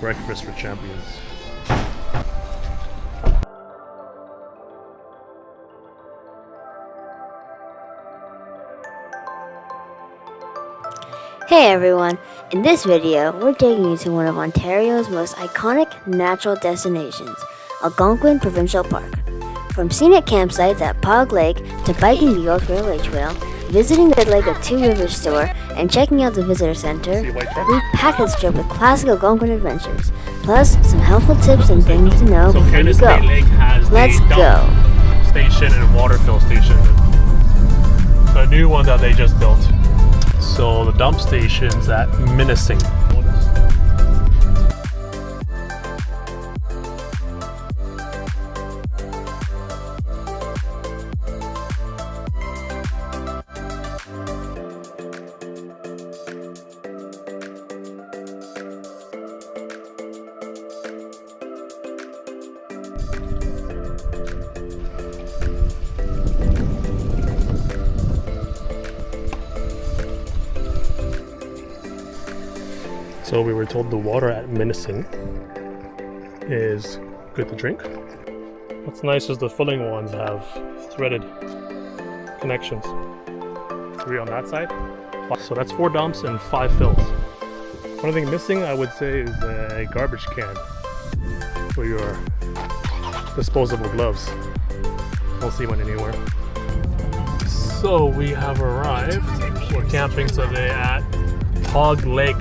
breakfast for champions. Hey everyone, in this video we're taking you to one of Ontario's most iconic natural destinations, Algonquin Provincial Park. From scenic campsites at Pog Lake to biking the York Railway Trail, visiting the Lake of Two Rivers store, and checking out the Visitor Centre, we've packed this trip with classic Algonquin adventures, plus some helpful tips and things to know before you go. Let's go! Station and water fill station. A new one that they just built. So the dump station's at Minnesing. So we were told the water at Minnesing is good to drink. What's nice is the filling ones have threaded connections. 3 on that side. So that's 4 dumps and 5 fills. One thing missing, I would say, is a garbage can for your disposable gloves. Don't see one anywhere. So we have arrived. We're camping today at Pog Lake.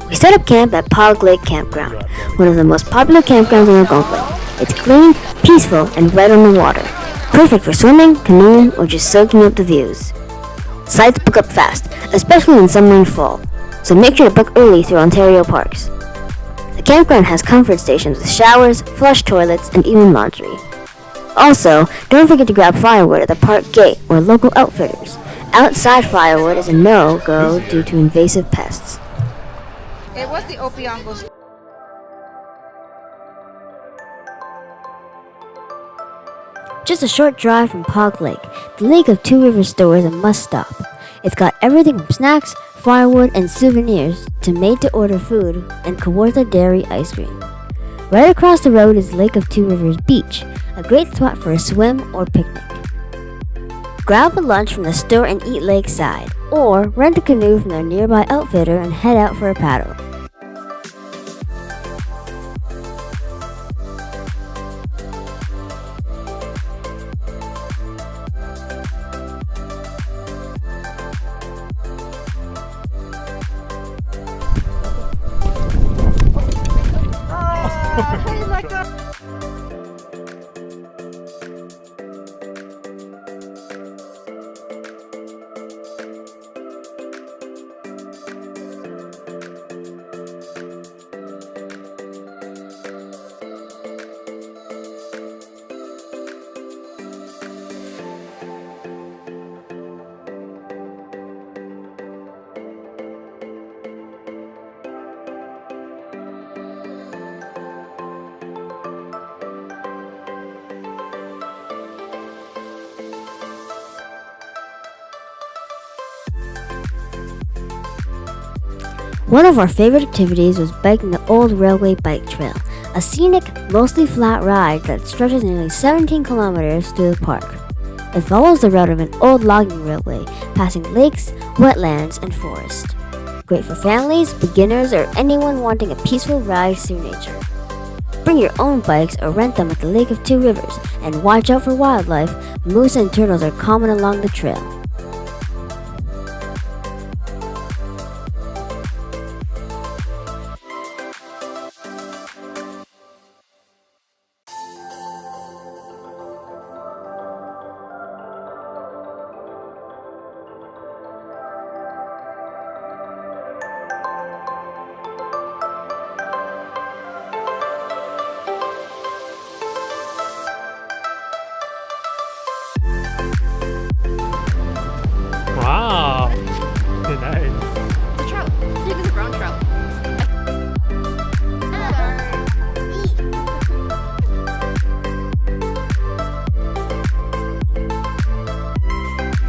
We set up camp at Pog Lake Campground, one of the most popular campgrounds in Algonquin. It's clean, peaceful, and right on the water. Perfect for swimming, canoeing, or just soaking up the views. Sites book up fast, especially in summer and fall, so make sure to book early through Ontario parks. The campground has comfort stations with showers, flush toilets, and even laundry. Also, don't forget to grab firewood at the park gate or local outfitters. Outside firewood is a no-go due to invasive pests. It was the Opiongos. Just a short drive from Pog Lake, the Lake of Two Rivers store is a must-stop. It's got everything from snacks, firewood, and souvenirs to made-to-order food and Kawartha Dairy ice cream. Right across the road is Lake of Two Rivers Beach, a great spot for a swim or picnic. Grab a lunch from the store and eat lakeside, or rent a canoe from their nearby outfitter and head out for a paddle. Oh my God. One of our favorite activities was biking the Old Railway Bike Trail, a scenic, mostly flat ride that stretches nearly 17 kilometers through the park. It follows the route of an old logging railway, passing lakes, wetlands, and forest. Great for families, beginners, or anyone wanting a peaceful ride through nature. Bring your own bikes or rent them at the Lake of Two Rivers, and watch out for wildlife. Moose and turtles are common along the trail. Wow. Good night. The trout. I think it's a brown trout.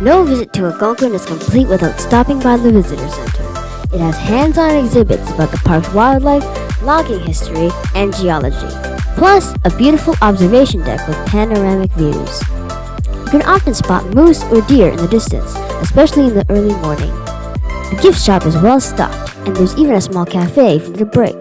No visit to Algonquin is complete without stopping by the Visitor Centre. It has hands-on exhibits about the park's wildlife, logging history, and geology, plus a beautiful observation deck with panoramic views. You can often spot moose or deer in the distance, especially in the early morning. The gift shop is well stocked, and there's even a small cafe for you to break.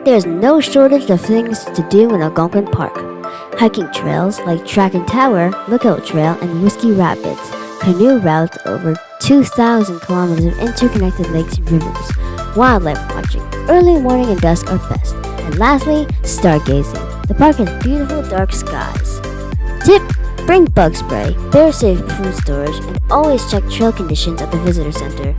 There's no shortage of things to do in Algonquin Park. Hiking trails like Track and Tower, Lookout Trail, and Whiskey Rapids, canoe routes over 2,000 kilometers of interconnected lakes and rivers, wildlife watching, early morning and dusk are best, and lastly, stargazing. The park has beautiful dark skies. Tip: bring bug spray, bear-safe food storage, and always check trail conditions at the visitor center.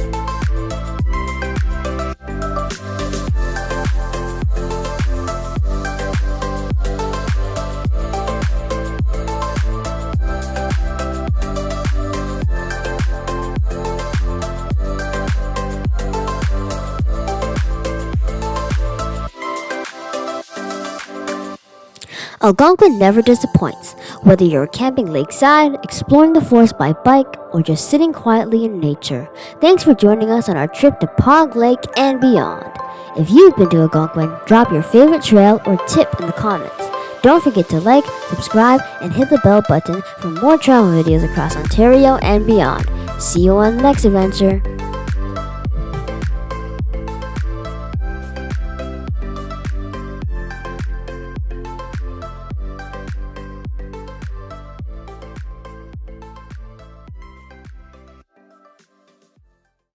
Algonquin never disappoints, whether you're camping lakeside, exploring the forest by bike, or just sitting quietly in nature. Thanks for joining us on our trip to Pog Lake and beyond. If you've been to Algonquin, drop your favorite trail or tip in the comments. Don't forget to like, subscribe, and hit the bell button for more travel videos across Ontario and beyond. See you on the next adventure.